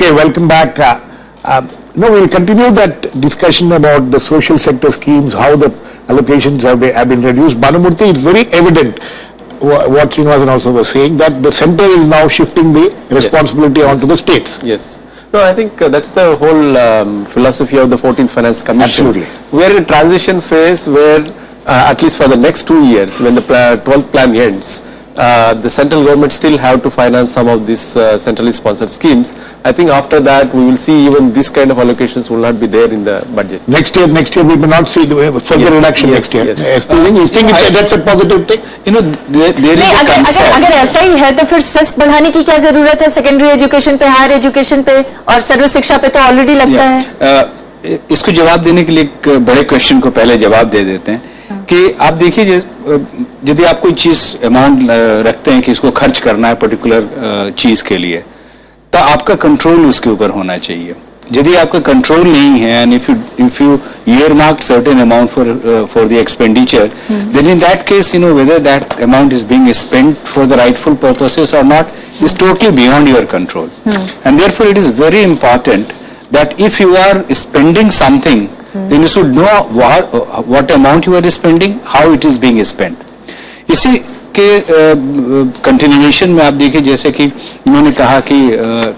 Okay, welcome back. No, we'll continue that discussion about the social sector schemes, how the allocations have been reduced. Banamurthy, it's very evident what Srinivasan also was saying, that the center is now shifting the responsibility onto the states. Yes. No, I think that's the whole philosophy of the 14th Finance Commission. Absolutely. We are in a transition phase where, at least for the next 2 years, when the 12th plan ends, the central government still have to finance some of these centrally sponsored schemes. I think after that we will see even this kind of allocations will not be there in the budget. Next year we may not see the further reduction next year. Yes. You think that's a positive thing? You know, there is a concern. अगर ऐसा ही है तो फिर cess बढ़ाने की क्या जरूरत है? सेकेंडरी एजुकेशन पे, हायर एजुकेशन पे और सर्व शिक्षा पे तो ऑलरेडी लगता है. इसको जवाब देने के लिए एक बड़े क्वेश्चन को पहले जवाब दे देते हैं कि आप देखिए, यदि आप कोई चीज अमाउंट रखते हैं कि इसको खर्च करना है पर्टिकुलर चीज के लिए, तो आपका कंट्रोल उसके ऊपर होना चाहिए. यदि आपका कंट्रोल नहीं है, and if you earmarked certain amount for the expenditure, then in that case, you know, whether that amount is being spent for the rightful purposes or not is totally beyond your control. And therefore it is very important that if you are spending something, then you should know what amount you are spending, how it is being spent. इसी के continuation में आप देखिए, जैसे कि उन्होंने कहा कि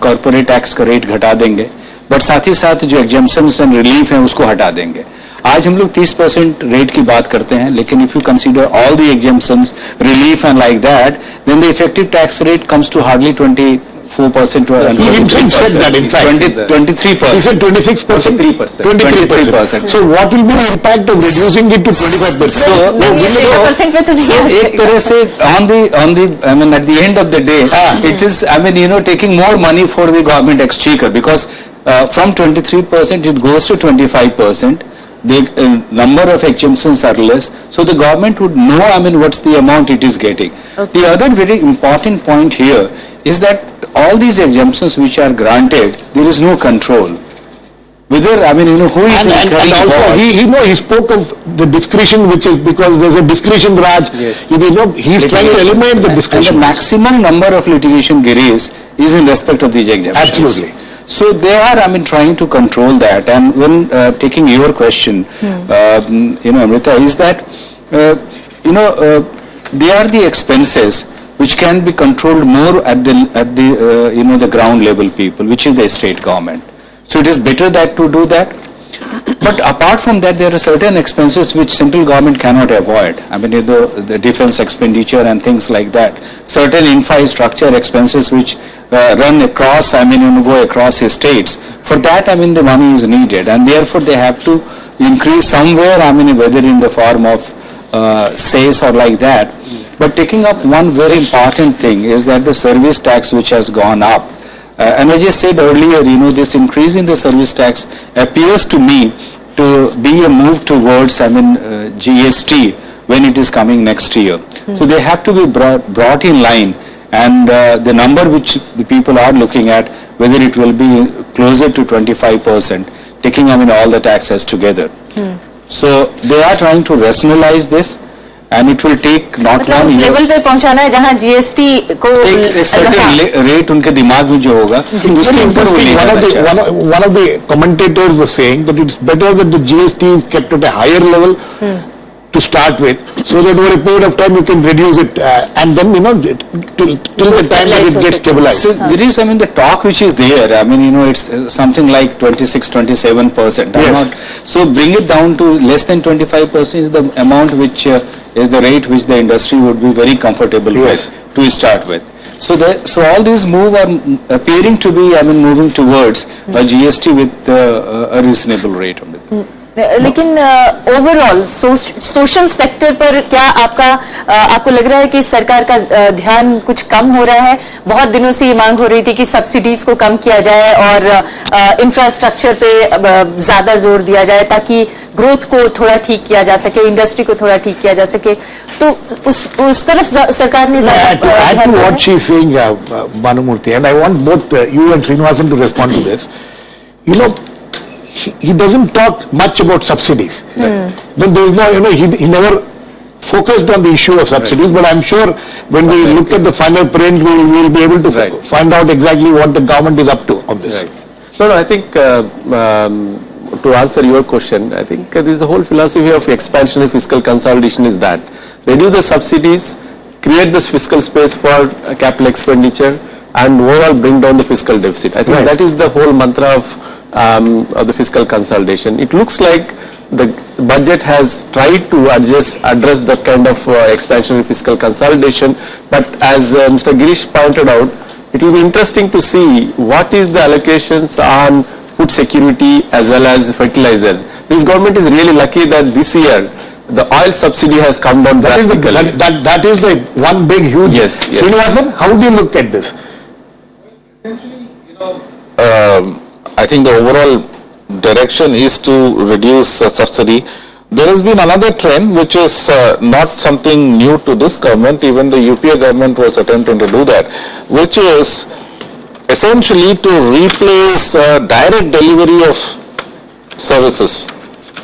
कॉर्पोरेट टैक्स का रेट घटा देंगे, बट साथ ही साथ जो एग्जेम्पशंस एंड रिलीफ हैं उसको हटा देंगे. आज हम लोग 30% रेट की बात करते हैं, लेकिन if you consider all the exemptions, relief and like that, then the effective tax rate comes to hardly 24%. He himself said that, in fact. 23%. He said 26%. 23%. So what will be the impact of reducing it to 25%? So एक तरह से on the I mean at the end of the day, it is, I mean, you know, taking more money for the government exchequer, because from 23% it goes to 25%. The number of exemptions are less, so the government would know, I mean, what's the amount it is getting. The other very important point here is that all these exemptions which are granted, there is no control. Whether, I mean, you know, who is and also he spoke of the discretion, which is because there's a discretion Raj. Yes. You know, he's trying to eliminate the discretion. And the maximum number of litigation girays is in respect of these exemptions. Absolutely. So they are, I mean, trying to control that. And when taking your question, you know, Amrita, is that, you know, they are the expenses which can be controlled more at the you know, the ground level people, which is the state government. So it is better that to do that. But apart from that, there are certain expenses which central government cannot avoid. I mean, you know, the defense expenditure and things like that. Certain infrastructure expenses which run across, I mean, you know, go across states. For that, I mean, the money is needed, and therefore they have to increase somewhere, I mean, whether in the form of cess or like that. But taking up one very important thing is that the service tax which has gone up, and I just said earlier, you know, this increase in the service tax appears to me to be a move towards, I mean, GST when it is coming next year. So they have to be brought in line, and the number which the people are looking at, whether it will be closer to 25%, taking, I mean, all the taxes together. So they are trying to rationalize this, and it will take not मतलब उस level पे पहुंचाना है जहां GST को एक certain rate उनके दिमाग में जो होगा उसके ऊपर वो ले जाना चाहिए. One of the commentators was saying that it's better that the GST is kept at a higher level to start with, so that over a period of time you can reduce it, and then, you know, till the time that it gets stabilized. So there is, I mean, the talk which is there, I mean, you know, it's something like 26-27%. Yes. So bring it down to less than 25% is the amount which is the rate which the industry would be very comfortable with to start with. So all these move are appearing to be, I mean, moving towards a GST with a reasonable rate. लेकिन overall social sector पर क्या आपको लग रहा है कि सरकार का ध्यान कुछ कम हो रहा है? बहुत दिनों से ये मांग हो रही थी कि सब्सिडीज को कम किया जाए और इंफ्रास्ट्रक्चर पे ज्यादा जोर दिया जाए ताकि ग्रोथ को थोड़ा ठीक किया जा सके, इंडस्ट्री को थोड़ा ठीक किया जा सके. तो उस तरफ सरकार ने add to what she is saying, Banamurthy, and I want both you and Srinivasan to respond to this. You know, he doesn't talk much about subsidies. Then there is no, you know, he never focused on the issue of subsidies, but I'm sure when we look at the final print, we will be able to find out exactly what the government is up to on this. Right. No, I think to answer your question, I think this is the whole philosophy of expansionary fiscal consolidation is that reduce the subsidies, create this fiscal space for capital expenditure, and overall bring down the fiscal deficit. I think Right. that is the whole mantra of the fiscal consolidation. It looks like the budget has tried to address that kind of expansionary fiscal consolidation, but as Mr. Girish pointed out, it will be interesting to see what is the allocations on food security as well as fertilizer. This government is really lucky that this year the oil subsidy has come down That is the, drastically. that is the one big huge. Yes, yes. Srinivasan, how do you look at this? I think the overall direction is to reduce subsidy. There has been another trend which is not something new to this government, even the UPA government was attempting to do that, which is essentially to replace direct delivery of services,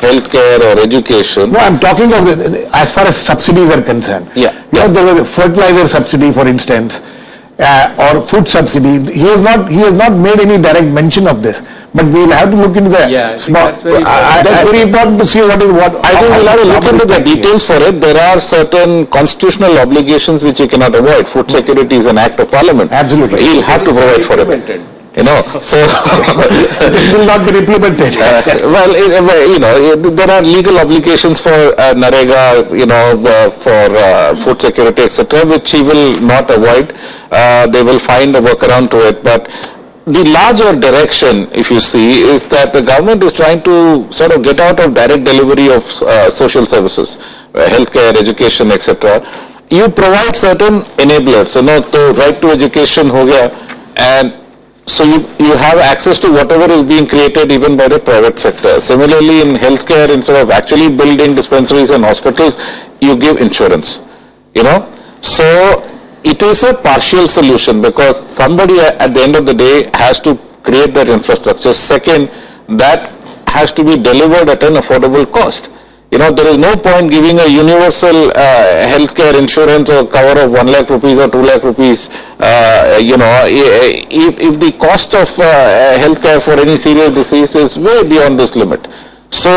healthcare or education. No, I'm talking of as far as subsidies are concerned. Yeah. You know, there was a fertilizer subsidy, for instance, or food subsidy. He has not made any direct mention of this. But we will have to look into the Yeah, I think small. that's very That's very important to see what is what. I think we'll have to look how- into the details for it. There are certain constitutional obligations which you cannot avoid. Food security is an act of parliament. Absolutely. He'll have to provide for it. Implemented. You know, so. It still not been implemented. There are legal obligations for NREGA, for food security, etc., which he will not avoid. They will find a workaround to it. But the larger direction, if you see, is that the government is trying to sort of get out of direct delivery of social services, healthcare, education, etc. You provide certain enablers, the right to education ho gaya, and so you have access to whatever is being created even by the private sector. Similarly, in healthcare, instead of actually building dispensaries and hospitals, you give insurance, So it is a partial solution because somebody at the end of the day has to create that infrastructure. Second, that has to be delivered at an affordable cost. There is no point giving a universal healthcare insurance or cover of 1 lakh rupees or 2 lakh rupees, if the cost of healthcare for any serious disease is way beyond this limit. So,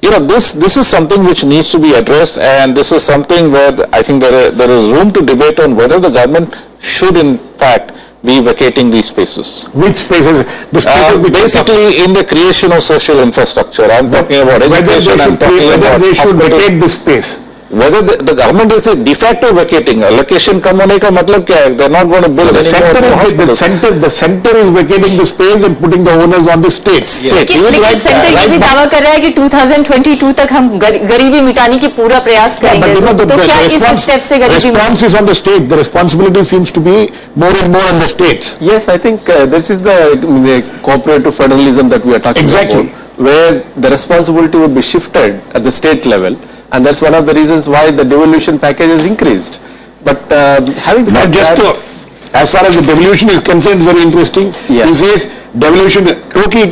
this is something which needs to be addressed, and this is something where I think there is room to debate on whether the government should in fact be vacating these spaces. Which spaces? The spaces which Basically, in the creation of social infrastructure, I'm talking about education, I'm talking whether about they should hospitals. vacate this space. Whether the government is de facto vacating, allocation कम होने का मतलब क्या है? They're not going to build The any more center hospitals. the center is vacating the space and putting the owners on the states. लेकिन centre ये भी दावा कर रहा है कि 2022 तक हम गरीबी मिटाने की पूरा प्रयास But करेंगे the तो क्या इस स्टेप से गरीबी response is on the state. The responsibility seems to be more and more on the states. Yes, I think this is the cooperative federalism that we are talking Exactly. about, where the responsibility would be shifted at the state level, and that's one of the reasons why the devolution package has increased. But having Not said just that, as far as the devolution is concerned, very interesting. Yeah. He says devolution, total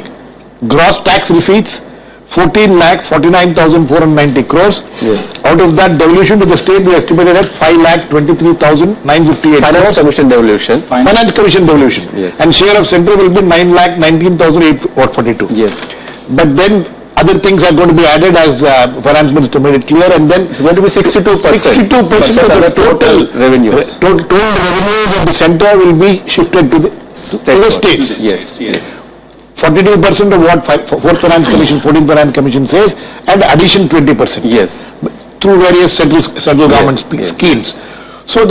gross tax receipts, 14,49,490 crores. Yes. Out of that, devolution to the state we estimated at 5,23,958 Finance crores. Commission devolution. Finance Commission devolution. Yes. And share of central will be 9,19,842. Yes. But then other things are going to be added as Finance Minister made it clear, and then It's going to be 62%. 62% of the total revenues. Total revenues of the center will be shifted to the states. Yes, yes. 42% of what 4th Finance Commission, 14th Finance Commission says, and addition 20%. Yes. Through various central government yes, schemes. So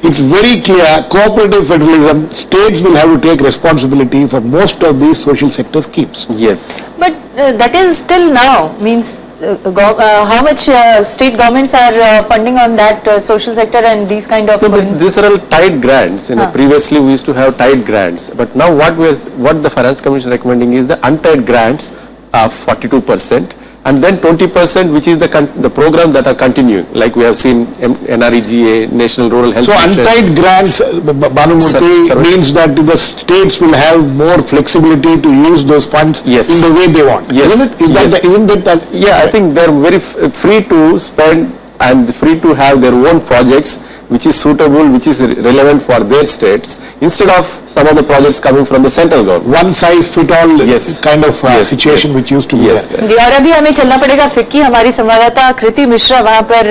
it's very clear, cooperative federalism, states will have to take responsibility for most of these social sector schemes. Yes. But that is still now, means how much state governments are funding on that social sector and these kind of... No, but these are all tied grants. Previously we used to have tied grants, but now what the Finance Commission recommending is the untied grants of 42%, and then 20% which is the program that are continuing, like we have seen NREGA, National Rural Health So Mission. untied grants, Bhanumurthy, Sir, means that the states will have more flexibility to use those funds Yes. in the way they want. Yes. Isn't it? Yes. Isn't it that? Yeah, I think they're very free to spend and free to have their own projects which is suitable, which is relevant for their states, instead of some of the projects coming from the central government. One size fit all Yes. kind of Yes, situation yes. which used to be Yes. there. जी, और अभी हमें चलना पड़ेगा FICCI, हमारी संवाददाता कृति मिश्रा वहां पर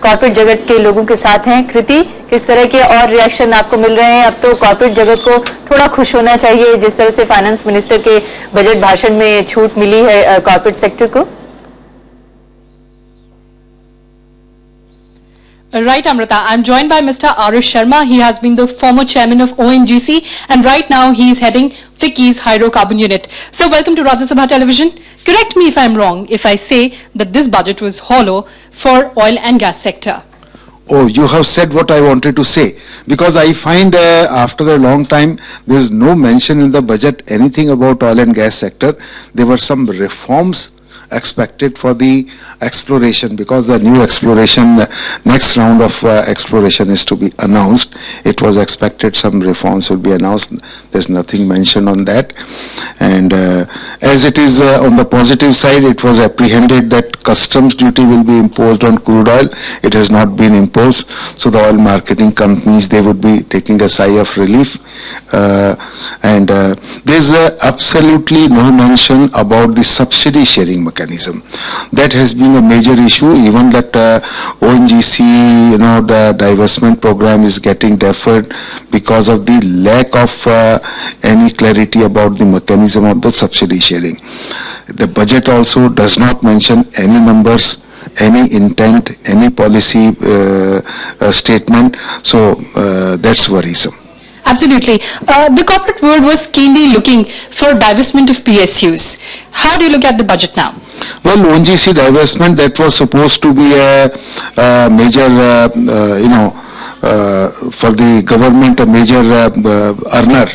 corporate जगत के लोगों के साथ हैं। कृति, किस तरह के और रिएक्शन आपको मिल रहे हैं? अब तो कॉर्पोरेट जगत को थोड़ा खुश होना चाहिए जिस तरह से फाइनेंस मिनिस्टर के बजट भाषण में छूट मिली है कॉर्पोरेट सेक्टर को। Right, Amrita. I'm joined by Mr. Arush Sharma. He has been the former chairman of ONGC and right now he is heading FICCI's hydrocarbon unit. So welcome to Rajya Sabha Television. Correct me if I'm wrong if I say that this budget was hollow for oil and gas sector. Oh, you have said what I wanted to say, because I find after a long time there is no mention in the budget anything about oil and gas sector. There were some reforms expected for the exploration, because the new exploration, next round of exploration is to be announced. It was expected some reforms would be announced. There's nothing mentioned on that. And as it is on the positive side, it was apprehended that customs duty will be imposed on crude oil. It has not been imposed. So the oil marketing companies, they would be taking a sigh of relief. And there's absolutely no mention about the subsidy sharing mechanism. That has been a major issue, even that ONGC, the divestment program is getting deferred because of the lack of any clarity about the mechanism of the subsidy sharing. The budget also does not mention any numbers, any intent, any policy statement, so that's worrisome. Absolutely. The corporate world was keenly looking for divestment of PSUs. How do you look at the budget now? Well, ONGC divestment, that was supposed to be a major, for the government, a major earner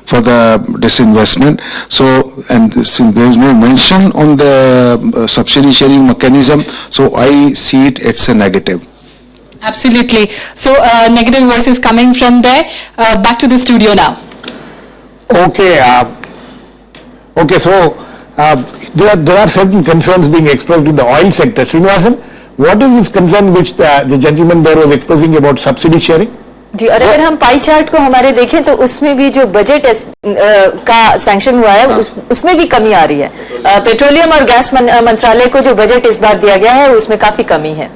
for the disinvestment. So, and since there is no mention on the subsidy sharing mechanism, so I see it's a negative. Absolutely. So negative voices coming from there. Back to the studio now. Okay, so there are certain concerns being expressed in the oil sector. Srinivasan, what is this concern which the gentleman there was expressing about subsidy sharing? जी, और अगर हम pie chart को हमारे देखें तो उसमें भी जो बजट का सैंक्शन हुआ है उसमें भी कमी आ रही है। पेट्रोलियम और गैस मंत्रालय को जो बजट इस बार दिया गया है उसमें काफी कमी है।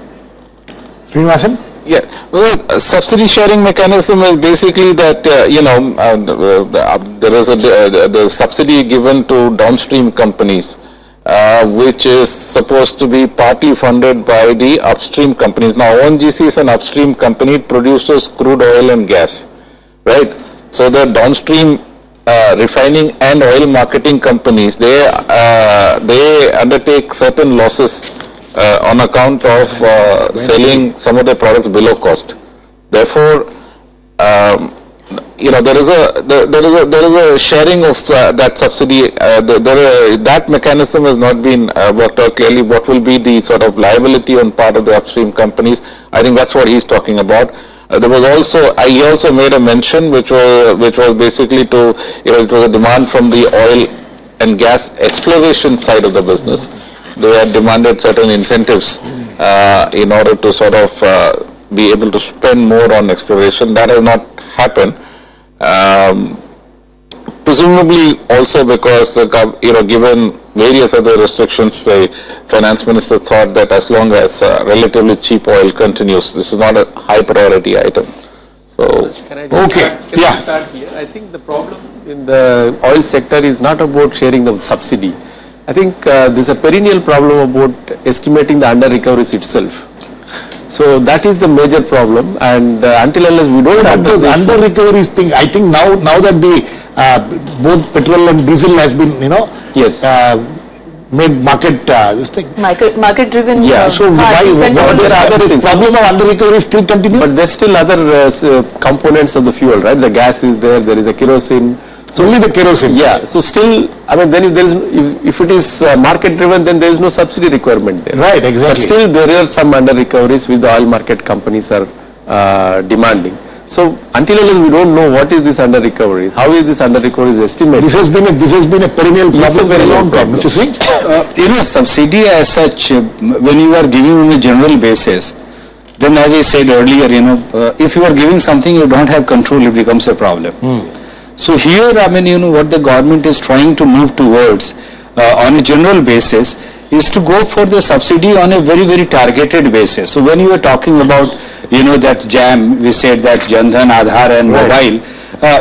Srinivasan? Yeah, well, subsidy sharing mechanism is basically that, there is the subsidy given to downstream companies, which is supposed to be partly funded by the upstream companies. Now, ONGC is an upstream company, it produces crude oil and gas, right? So the downstream refining and oil marketing companies, they undertake certain losses on account of selling some of their products below cost. Therefore, there is a sharing of that subsidy. That mechanism has not been worked out clearly. What will be the sort of liability on part of the upstream companies? I think that's what he's talking about. There was also, he also made a mention which was basically to, it was a demand from the oil and gas exploration side of the business. They had demanded certain incentives in order to sort of be able to spend more on exploration. That has not happened. Presumably also because, given various other restrictions, the finance minister thought that as long as relatively cheap oil continues, this is not a high priority item. So, Can I start here? I think the problem in the oil sector is not about sharing the subsidy. I think there's a perennial problem about estimating the under recoveries itself. So that is the major problem, and until unless we don't But address those under recoveries thing, I think now that the both petrol and diesel has been, Yes. made market this thing. Market driven. Yeah, So why there are other the things. problem of under recovery still continue? But there's still other components of the fuel, right? The gas is there is a kerosene. So only the kerosene. Yeah, so still, then if it is market driven, then there is no subsidy requirement there. Right, But exactly. still there are some under recoveries which the oil market companies are demanding. So until we don't know what is this under recovery, how is this under recovery is estimated? This has been a perennial It's a problem for a perennial long time. problem. Mr. Singh? Subsidy as such, when you are giving on a general basis, then as I said earlier, if you are giving something you don't have control, it becomes a problem. So here, what the government is trying to move towards on a general basis is to go for the subsidy on a very, very targeted basis. So when you are talking about, that JAM, we said that Jan Dhan, Aadhaar and mobile,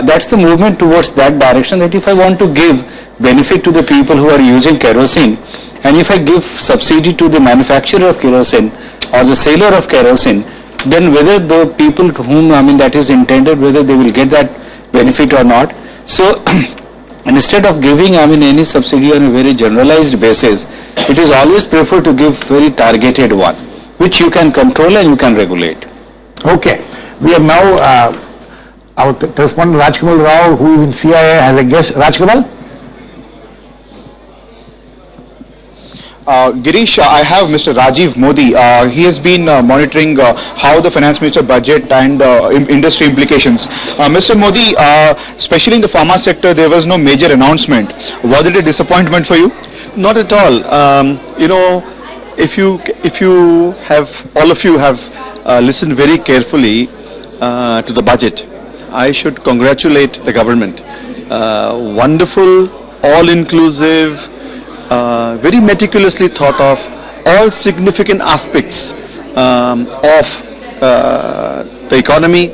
that's the movement towards that direction, that if I want to give benefit to the people who are using kerosene, and if I give subsidy to the manufacturer of kerosene or the seller of kerosene, then whether the people to whom, that is intended, whether they will get that benefit or not. So instead of giving, any subsidy on a very generalized basis, it is always preferred to give very targeted one, which you can control and you can regulate. Okay, we have now our correspondent Rajkamal Rao, who is in CIA, has a guest. Rajkamal? Girish, I have Mr. Rajiv Modi. He has been monitoring how the finance minister budget and industry implications. Mr. Modi, especially in the pharma sector, there was no major announcement. Was it a disappointment for you? Not at all. If you have, all of you have listened very carefully to the budget, I should congratulate the government. Wonderful, all-inclusive, very meticulously thought of, all significant aspects of the economy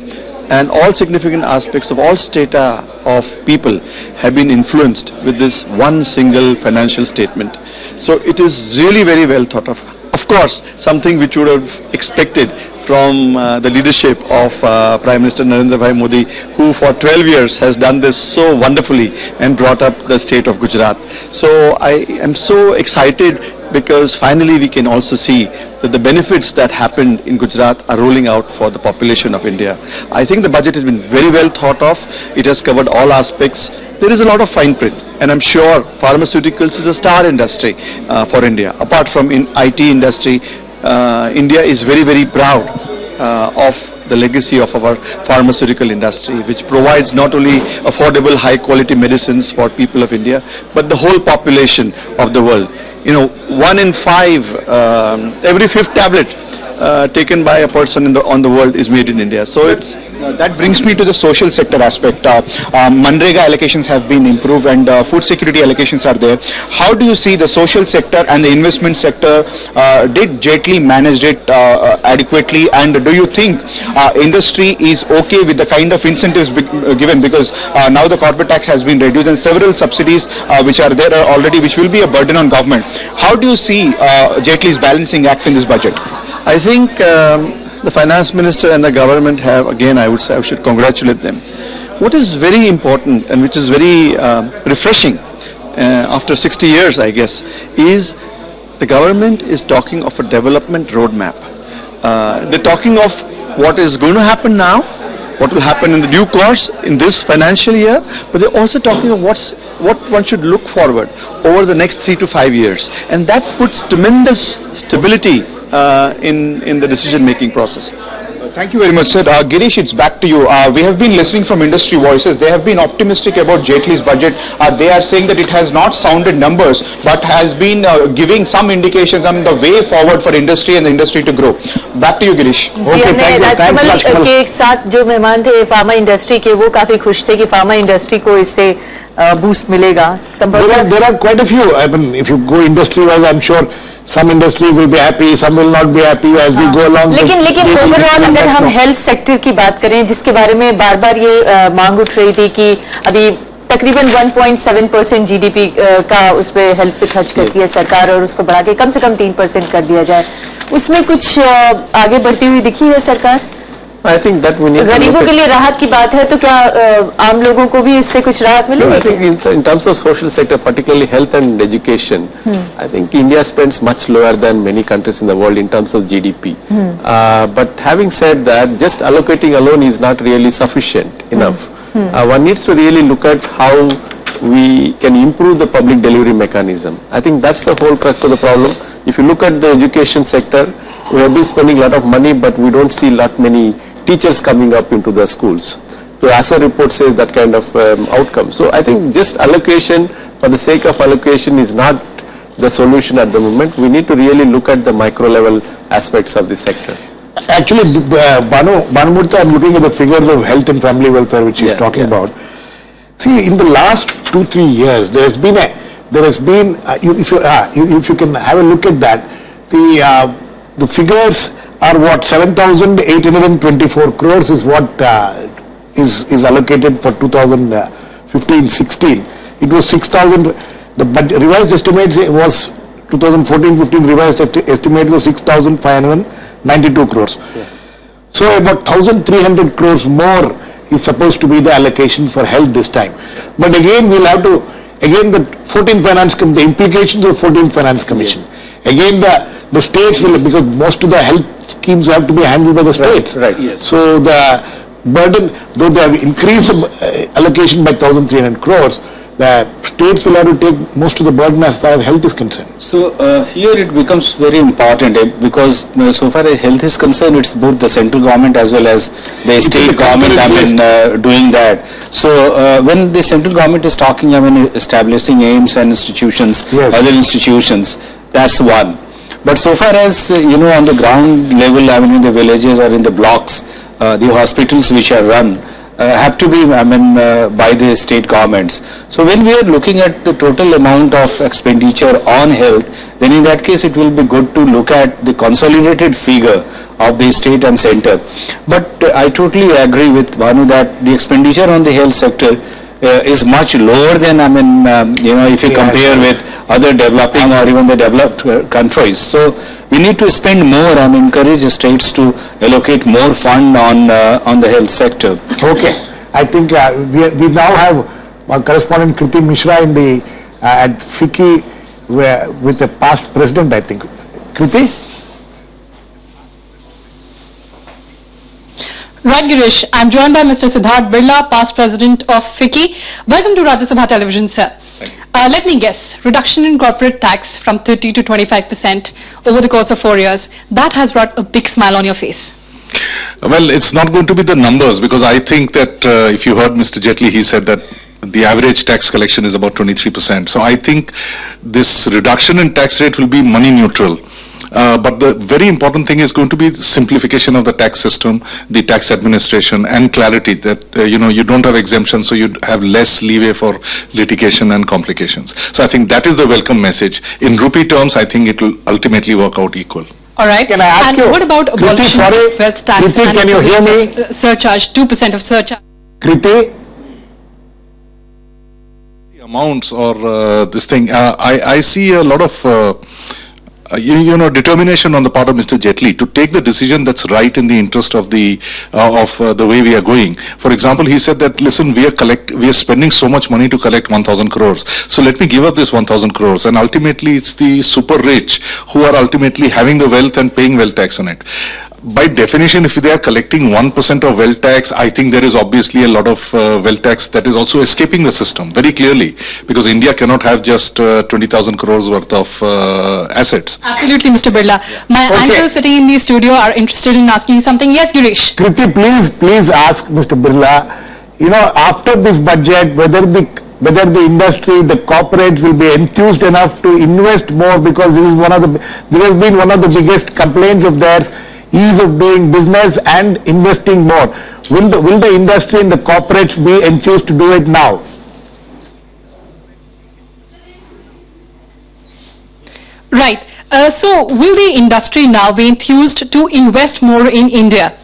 and all significant aspects of all strata of people have been influenced with this one single financial statement. So it is really very well thought of. Of course, something which you would have expected from the leadership of Prime Minister Narendra Bhai Modi, who for 12 years has done this so wonderfully and brought up the state of Gujarat. So I am so excited because finally we can also see that the benefits that happened in Gujarat are rolling out for the population of India. I think the budget has been very well thought of. It has covered all aspects. There is a lot of fine print, and I'm sure pharmaceuticals is a star industry for India. Apart from in IT industry, India is very, very proud of the legacy of our pharmaceutical industry, which provides not only affordable, high-quality medicines for people of India, but the whole population of the world. 1 in 5, every 5th tablet taken by a person on the world is made in India. So it's that brings me to the social sector aspect. Manrega allocations have been improved and food security allocations are there. How do you see the social sector and the investment sector? Did Jaitley manage it adequately, and do you think industry is okay with the kind of incentives given, because now the corporate tax has been reduced and several subsidies which are there already, which will be a burden on government. How do you see Jaitley's balancing act in this budget? I think the finance minister and the government have, again, I would say I should congratulate them. What is very important and which is very refreshing after 60 years, I guess, is the government is talking of a development roadmap. They're talking of what is going to happen now, what will happen in the due course in this financial year, but they're also talking of what one should look forward over the next 3 to 5 years, and that puts tremendous stability in the decision-making process. Thank you very much, sir. Girish, it's back to you. We have been listening from industry voices. They have been optimistic about Jaitley's budget. They are saying that it has not sounded numbers, but has been giving some indications on the way forward for industry and the industry to grow. Back to you, Girish. जी, हमने राजकमल के साथ जो मेहमान थे pharma industry के, वो काफी खुश थे कि फार्मा इंडस्ट्री को इससे बूस्ट मिलेगा. There are quite a few. I mean, if you go industry-wise, I'm sure some industries will be happy, some will not be happy as we go along. लेकिन ओवरऑल अगर हम health sector की बात करें, जिसके बारे में बार बार ये मांग उठ रही थी कि अभी तकरीबन 1.7% जीडीपी का उस पे हेल्थ पे खर्च करती है सरकार, और उसको बढ़ा के कम से कम 3% कर दिया जाए, उसमें कुछ आगे बढ़ती हुई दिखी है सरकार? I think that we need गरीबों के लिए राहत की बात है, तो क्या आम लोगों को भी इससे कुछ राहत मिलेगी? I think in terms of social sector, particularly health and education, I think India spends much lower than many countries in the world in terms of GDP. But having said that, just allocating alone is not really sufficient enough. One needs to really look at how we can improve the public delivery mechanism. I think that's the whole crux of the problem. If you look at the education sector, we have been spending a lot of money, but we don't see many teachers coming up into the schools. The ASA report says that kind of outcome. So I think just allocation for the sake of allocation is not the solution at the moment. We need to really look at the micro level aspects of the sector. Actually, Bhanumurthy, I'm looking at the figures of health and family welfare which he's talking about. See, in the last 2-3 years, if you can have a look at that, the figures are what, 7,824 crores is what is allocated for 2015-16. It was 6,000, the revised estimates was 2014-15 revised estimate was 6,592 crores. So about 1,300 crores more is supposed to be the allocation for health this time. But again, we'll have to, the 14th Finance Commission, the implications of 14th Finance Commission. Again, the states will, because most of the health schemes have to be handled by the states. Right, yes. So the burden, though they have increased the allocation by 1,300 crores, the states will have to take most of the burden as far as health is concerned. So here it becomes very important because so far as health is concerned, it's both the central government as well as the state government doing that. So when the central government is talking, establishing aims and institutions, other institutions, that's one. But so far as on the ground level, in the villages or in the blocks, the hospitals which are run have to be by the state governments. So when we are looking at the total amount of expenditure on health, then in that case it will be good to look at the consolidated figure of the state and center. But I totally agree with Bhanu that the expenditure on the health sector is much lower than if you compare with other developing or even the developed countries. So we need to spend more and encourage states to allocate more fund on the health sector. Okay, I think we now have our correspondent Kriti Mishra in the at FICCI with the past president, I think. Kriti? Right, Girish. I'm joined by Mr. Siddharth Birla, past president of FICCI. Welcome to Rajya Sabha Television, sir. Let me guess, reduction in corporate tax from 30 to 25% over the course of 4 years. That has brought a big smile on your face. Well, it's not going to be the numbers, because I think that if you heard Mr. Jaitley, he said that the average tax collection is about 23%. So I think this reduction in tax rate will be money neutral. But the very important thing is going to be the simplification of the tax system, the tax administration, and clarity that, you don't have exemptions, so you have less leeway for litigation and complications. So I think that is the welcome message. In rupee terms, I think it will ultimately work out equal. All right. Can I ask and you, what about abolition of wealth tax Kriti, and can you hear me? Surcharge, 2% of surcharge? Kriti? Amounts or this thing, I see a lot of determination on the part of Mr. Jaitley to take the decision that's right in the interest of the way we are going. For example, he said that, listen, we are spending so much money to collect 1,000 crores. So let me give up this 1,000 crores, and ultimately it's the super rich who are ultimately having the wealth and paying wealth tax on it. By definition, if they are collecting 1% of wealth tax, I think there is obviously a lot of wealth tax that is also escaping the system very clearly, because India cannot have just 20,000 crores worth of assets. Absolutely, Mr. Birla. My anchors sitting in the studio are interested in asking you something. Yes, Girish. Kriti, please ask Mr. Birla, after this budget, whether the industry, the corporates will be enthused enough to invest more, because this has been one of the biggest complaints of theirs, ease of doing business and investing more. Will the industry and the corporates be enthused to do it now? Right. So will the industry now be enthused to invest more in India?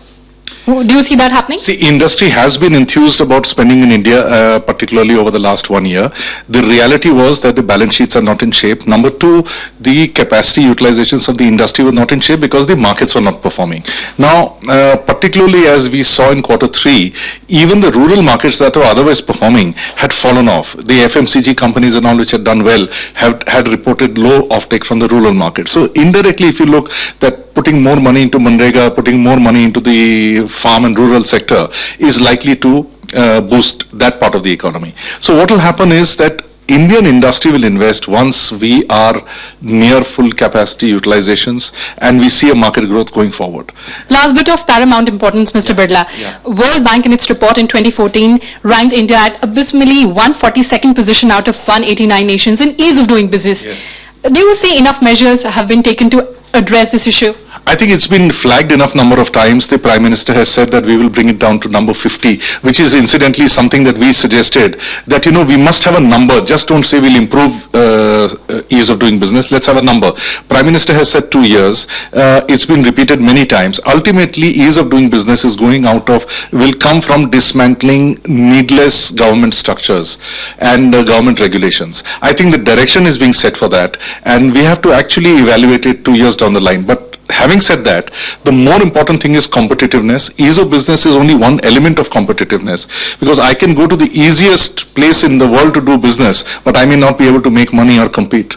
Do you see that happening? See, industry has been enthused about spending in India, particularly over the last 1 year. The reality was that the balance sheets are not in shape. Number two, the capacity utilizations of the industry were not in shape because the markets were not performing. Now, particularly as we saw in Q3, even the rural markets that were otherwise performing had fallen off. The FMCG companies and all which had done well had reported low offtake from the rural market. So indirectly, if you look that putting more money into Manrega, putting more money into the farm and rural sector is likely to boost that part of the economy. So what will happen is that Indian industry will invest once we are near full capacity utilizations and we see a market growth going forward. Last bit of paramount importance, Mr. Birla. World Bank in its report in 2014 ranked India at abysmally 142nd position out of 189 nations in ease of doing business. Do you see enough measures have been taken to address this issue? I think it's been flagged enough number of times. The Prime Minister has said that we will bring it down to number 50, which is incidentally something that we suggested, that, we must have a number. Just don't say we'll improve ease of doing business. Let's have a number. Prime Minister has said 2 years. It's been repeated many times. Ultimately, ease of doing business is will come from dismantling needless government structures and government regulations. I think the direction is being set for that, and we have to actually evaluate it 2 years down the line. But having said that, the more important thing is competitiveness. Ease of business is only one element of competitiveness, because I can go to the easiest place in the world to do business, but I may not be able to make money or compete.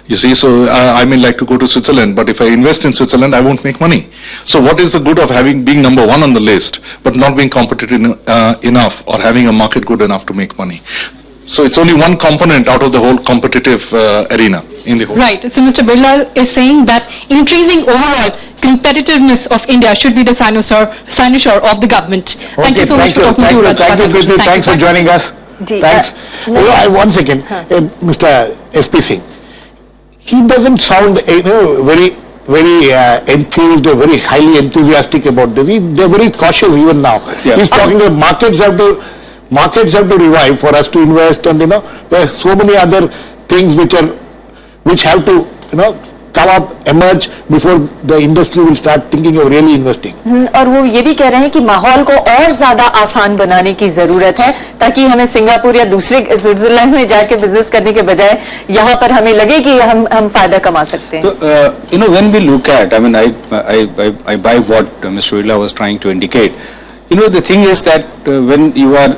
You see, so I may like to go to Switzerland, but if I invest in Switzerland, I won't make money. So what is the good of being number one on the list, but not being competitive enough or having a market good enough to make money? So it's only one component out of the whole competitive arena in the whole. Right. So Mr. Birla is saying that increasing overall competitiveness of India should be the cynosure of the government. Thank you so much for talking to us. Thank you, Kriti. Thanks for joining us. Thanks. One second, Mr. SP Singh. He doesn't sound, very enthused or very highly enthusiastic about this. They're very cautious even now. Yeah. He's talking about markets have to revive for us to invest, and there are so many other things which have to come up, emerge before the industry will start thinking of really investing. और वो ये भी कह रहे हैं कि माहौल को और ज्यादा आसान बनाने की जरूरत है, ताकि हमें सिंगापुर या दूसरे स्विट्जरलैंड में जाके बिजनेस करने के बजाय यहाँ पर हमें लगे कि हम फायदा कमा सकते हैं. So, when we look at, I buy what Mr. Birla was trying to indicate. The thing is that when you are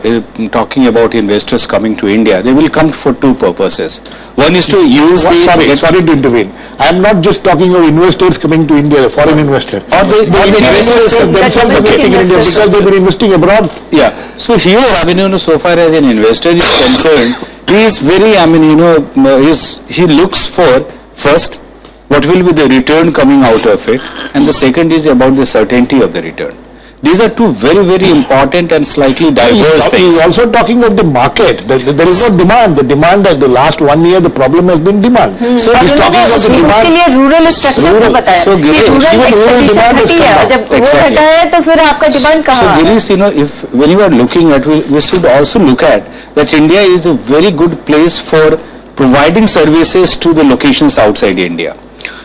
talking about investors coming to India, they will come for two purposes. One is to use Sorry to intervene. I am not just talking of investors coming to India, the foreign investors. Or the investors themselves are getting in India because they've been investing abroad. Yeah. So here, so far as an investor is concerned, he is very, he looks for, first, what will be the return coming out of it, and the second is about the certainty of the return. These are two very, very important and slightly diverse things. He's also talking of the market. There is no demand. The demand, the last 1 year, the problem has been demand. So he's talking about the demand. उसके लिए rural structure को बताया कि rural expenditure घटी है, जब वो घटा है तो फिर आपका डिमांड कहाँ है? So Girish, if when you are looking at, we should also look at that India is a very good place for providing services to the locations outside India.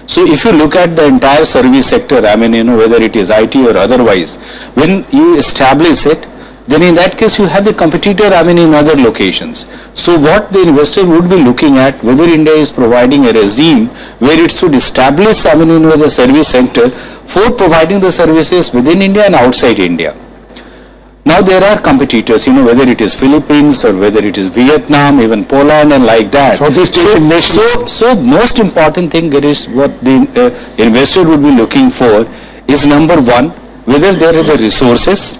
So if you look at the entire service sector, whether it is IT or otherwise, when you establish it, then in that case you have a competitor, in other locations. So what the investor would be looking at, whether India is providing a regime where it should establish, the service sector for providing the services within India and outside India. Now there are competitors, whether it is Philippines or whether it is Vietnam, even Poland and like that. So most important thing is what the investor would be looking for is, number one, whether there are the resources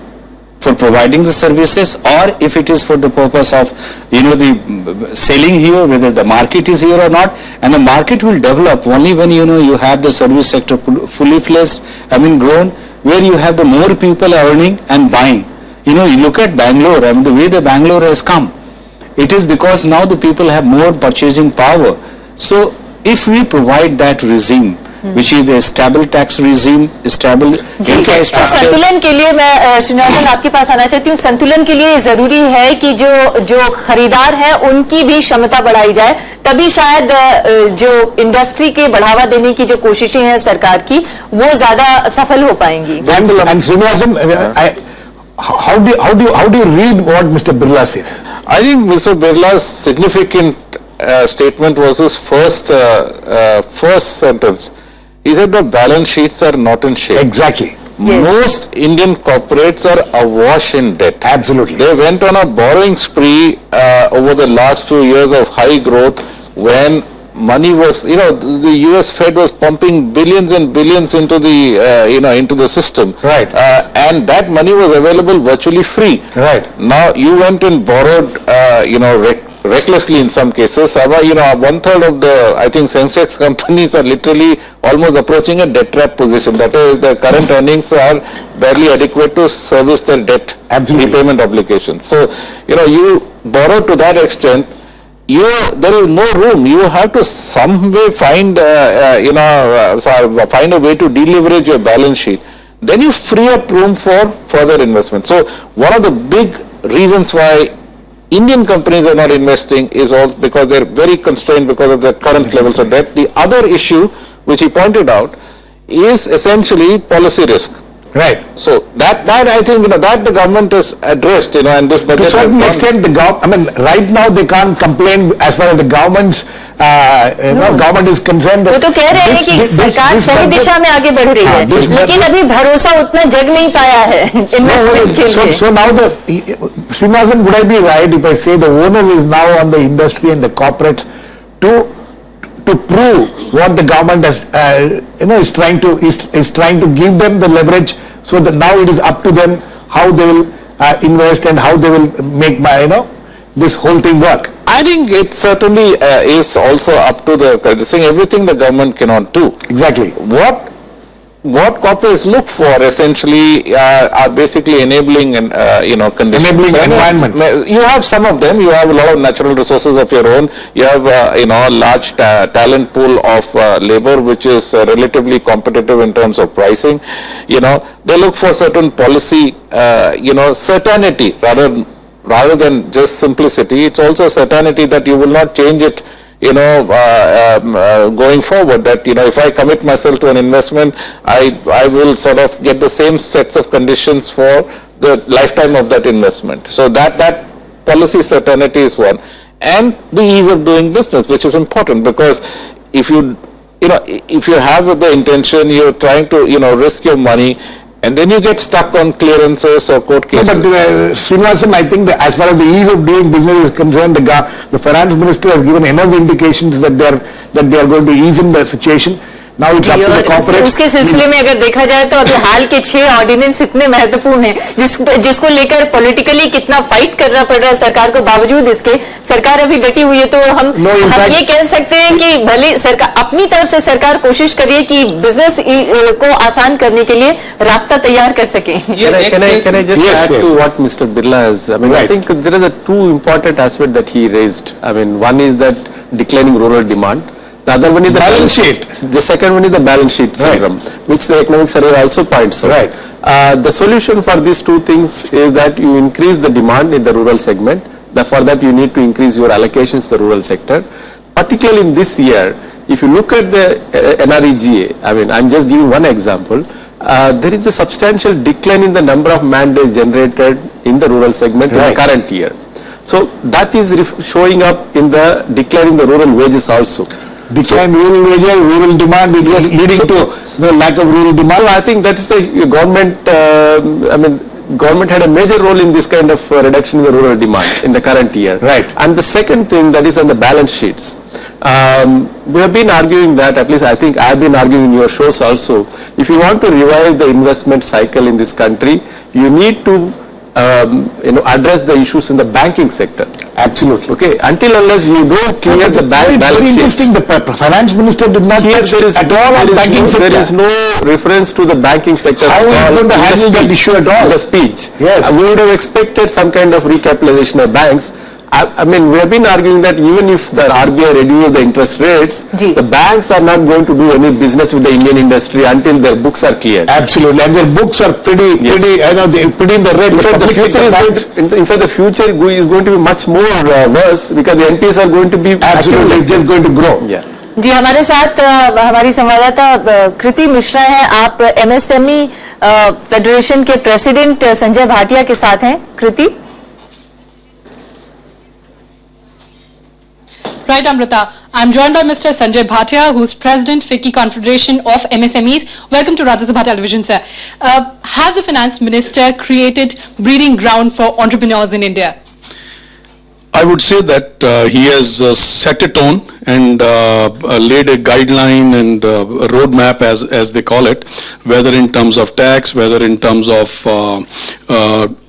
for providing the services, or if it is for the purpose of, the selling here, whether the market is here or not. And the market will develop only when, you have the service sector fully fledged, grown, where you have the more people earning and buying. You look at Bangalore, the way the Bangalore has come, it is because now the people have more purchasing power. So if we provide that regime, which is a stable tax regime, stable infrastructure. संतुलन के लिए मैं श्रीनिवासन आपके पास आना चाहती हूँ. संतुलन के लिए जरूरी है कि जो खरीदार है उनकी भी क्षमता बढ़ाई जाए, तभी शायद जो इंडस्ट्री के बढ़ावा देने की जो कोशिशें हैं सरकार की, वो ज्यादा सफल हो पाएंगी. And Srinivasan, how do you read what Mr. Birla says? I think Mr. Birla's significant statement was his first sentence. He said the balance sheets are not in shape. Exactly. Yes. Most Indian corporates are awash in debt. Absolutely. They went on a borrowing spree over the last few years of high growth, when money was, the US Fed was pumping billions and billions into the, into the system. Right. And that money was available virtually free. Right. Now you went and borrowed, recklessly in some cases. 1/3 of the, I think, Sensex companies are literally almost approaching a debt trap position. That is, their current earnings are barely adequate to service their debt repayment obligations. So, you borrow to that extent, there is no room. You have to some way find, find a way to deleverage your balance sheet. Then you free up room for further investment. So one of the big reasons why Indian companies are not investing is also because they're very constrained because of their current levels of debt. The other issue, which he pointed out, is essentially policy risk. Right. So that I think that the government has addressed, and this budget. To a certain has extent, right now they can't complain as far as the government's, government is concerned. वो तो कह रहे हैं कि सरकार सही दिशा में आगे बढ़ रही है, लेकिन अभी भरोसा उतना जग नहीं पाया है इन्वेस्टमेंट के लिए. So now Srinivasan, would I be right if I say the onus is now on the industry and the corporates to prove what the government has, is trying to give them the leverage, so that now it is up to them how they will invest and how they will make this whole thing work. I think it certainly is also up to the thing. Everything the government cannot do. Exactly. What corporates look for essentially are basically enabling and conditions. Enabling environment. You have some of them. You have a lot of natural resources of your own. You have a large talent pool of labor which is relatively competitive in terms of pricing. They look for certain policy certainty rather than just simplicity. It's also certainty that you will not change it going forward, that if I commit myself to an investment, I will sort of get the same sets of conditions for the lifetime of that investment. So that policy certainty is one, and the ease of doing business, which is important, because if you have the intention, you're trying to risk your money, and then you get stuck on clearances or court cases. But Srinivasan, I think that as far as the ease of doing business is concerned, the finance minister has given enough indications that they are going to ease in the situation. Now it's up to the corporates. उसके सिलसिले में अगर देखा जाए तो अभी हाल के 6 ordinance इतने महत्वपूर्ण हैं जिसको लेकर पॉलिटिकली कितना फाइट करना पड़ रहा है सरकार को, बावजूद इसके सरकार अभी डटी हुई है. तो हम ये कह सकते हैं कि भले सरकार अपनी तरफ से सरकार कोशिश करिए कि बिजनेस को आसान करने के लिए रास्ता तैयार कर सके. Can I just add to what Mr. Birla has? I think there is a two important aspect that he raised. One is that declining rural demand. The other one is the balance sheet. The second one is the balance sheet syndrome, which the economic survey also points out. Right. The solution for these two things is that you increase the demand in the rural segment. For that you need to increase your allocations to the rural sector. Particularly in this year, if you look at the NREGA, I'm just giving one example, there is a substantial decline in the number of man-days generated in the rural segment in the current year. So that is showing up in the decline in the rural wages also. Decline rural wages, rural demand, it was leading to lack of rural demand. So I think that is a government, government had a major role in this kind of reduction in the rural demand in the current year. Right. And the second thing, that is on the balance sheets. We have been arguing that, at least I think I have been arguing in your shows also, if you want to revive the investment cycle in this country, you need to address the issues in the banking sector. Absolutely. Okay, until unless you don't clear the balance sheets. Very interesting, the finance minister did not touch at all on banking sector. There is no reference to the banking sector. How is he going to handle that issue at all? In the speech. Yes. We would have expected some kind of recapitalization of banks. We have been arguing that even if the RBI reduces the interest rates, the banks are not going to do any business with the Indian industry until their books are cleared. Absolutely, and their books are pretty in the red. In fact, the future is going to be much more worse because the NPAs are going to be absolutely just going to grow. Yeah. जी, हमारे साथ हमारी संवाददाता कृति मिश्रा हैं. आप MSME federation के president Sanjay Bhatia के साथ हैं. कृति. Right, Amrita. I'm joined by Mr. Sanjay Bhatia, who's President, FICCI Confederation of MSMEs. Welcome to Rajya Sabha Television, sir. Has the Finance Minister created breeding ground for entrepreneurs in India? I would say that he has set a tone and laid a guideline and a roadmap, as they call it, whether in terms of tax, whether in terms of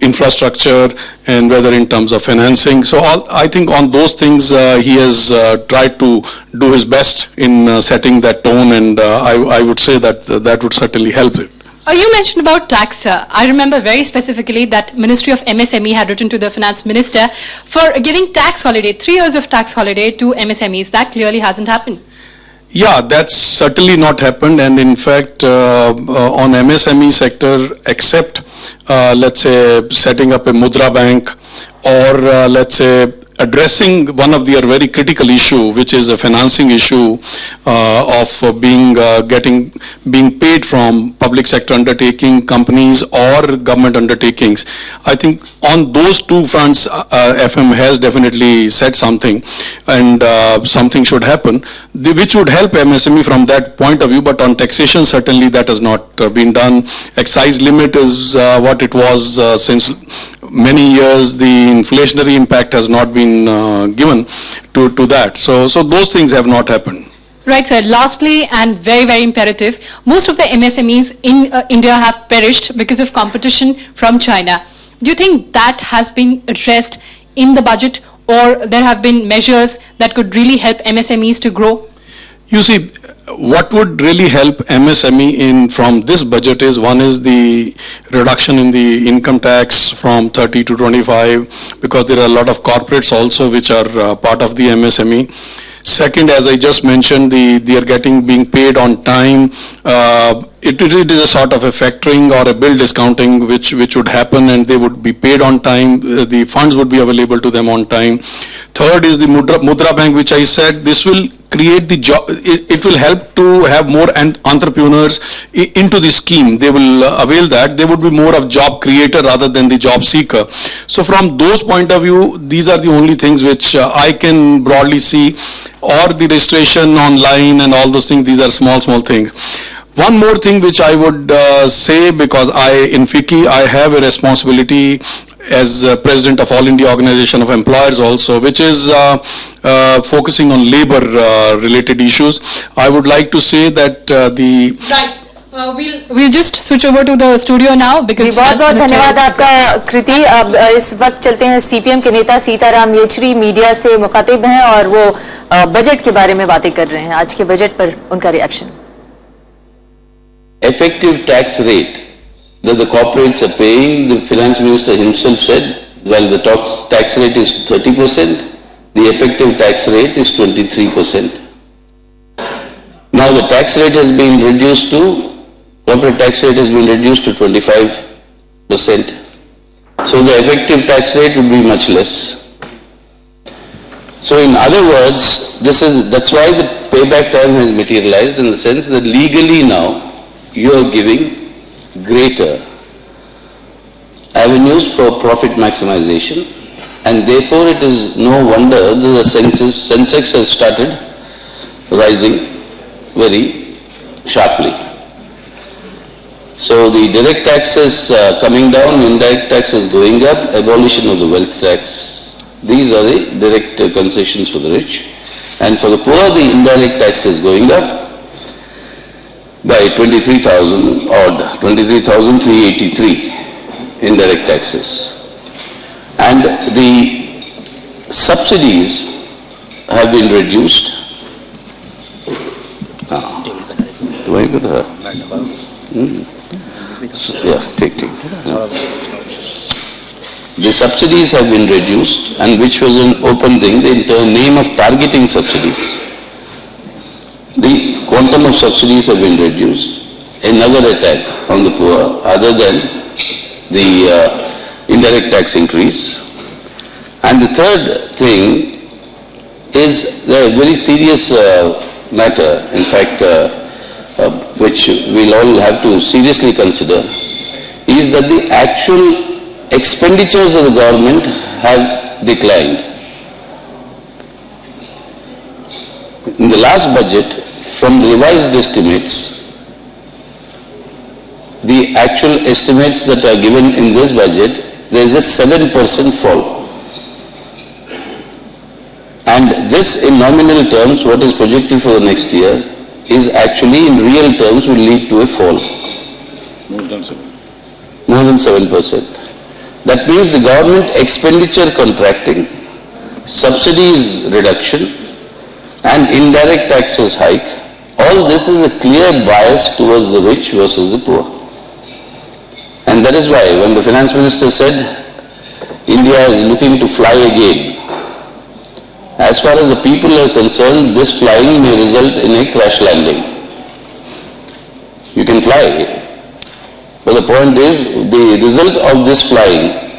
infrastructure, and whether in terms of financing. So I think on those things he has tried to do his best in setting that tone, and I would say that that would certainly help it. You mentioned about tax. I remember very specifically that Ministry of MSME had written to the Finance Minister for giving tax holiday, 3 years of tax holiday to MSMEs. That clearly hasn't happened. Yeah, that's certainly not happened, and in fact, on MSME sector, except, let's say, setting up a Mudra Bank, or let's say, addressing one of their very critical issue, which is a financing issue of being paid from public sector undertaking companies or government undertakings. I think on those two fronts, FM has definitely said something, and something should happen, which would help MSME from that point of view. But on taxation, certainly that has not been done. Excise limit is what it was since many years. The inflationary impact has not been given to that. So those things have not happened. Right, sir. Lastly, and very, very imperative, most of the MSMEs in India have perished because of competition from China. Do you think that has been addressed in the budget, or there have been measures that could really help MSMEs to grow? You see, what would really help MSME from this budget is, one is the reduction in the income tax from 30 to 25, because there are a lot of corporates also which are part of the MSME. Second, as I just mentioned, they are being paid on time. It is a sort of a factoring or a bill discounting which would happen, and they would be paid on time. The funds would be available to them on time. Third is the Mudra Bank, which I said, this will create the job. It will help to have more entrepreneurs into the scheme. They will avail that. They would be more of job creator rather than the job seeker. So from those point of view, these are the only things which I can broadly see. Or the registration online and all those things, these are small things. One more thing which I would say, because in FICCI I have a responsibility as President of All India Organization of Employers also, which is focusing on labor related issues. I would like to say that Right. We'll just switch over to the studio now because बहुत बहुत धन्यवाद आपका कृति। अब इस वक्त चलते हैं CPM के नेता सीताराम येचुरी मीडिया से मुखातिब हैं और वो बजट के बारे में बातें कर रहे हैं। आज के बजट पर उनका reaction. Effective tax rate that the corporates are paying, the finance minister himself said, while the tax rate is 30%, the effective tax rate is 23%. Now the tax rate has been reduced to, corporate tax rate has been reduced to 25%. So the effective tax rate would be much less. So in other words, that's why the payback time has materialized, in the sense that legally now you are giving greater avenues for profit maximization, and therefore it is no wonder that the Sensex has started rising very sharply. So the direct taxes coming down, indirect taxes going up, abolition of the wealth tax. These are the direct concessions for the rich. And for the poor, the indirect tax is going up by 23,000 odd, 23,383 indirect taxes. And the subsidies have been reduced. Do I go to her? Yeah, take. The subsidies have been reduced, and which was an open thing, in the name of targeting subsidies. The quantum of subsidies have been reduced. Another attack on the poor, other than the indirect tax increase. And the third thing is a very serious matter, in fact, which we'll all have to seriously consider, is that the actual expenditures of the government have declined. In the last budget, from revised estimates, the actual estimates that are given in this budget, there is a 7% fall. And this, in nominal terms, what is projected for the next year, is actually in real terms will lead to a fall. More than 7%. That means the government expenditure contracting, subsidies reduction, and indirect taxes hike. All this is a clear bias towards the rich versus the poor. And that is why when the finance minister said India is looking to fly again, as far as the people are concerned, this flying may result in a crash landing. You can fly, but the point is the result of this flying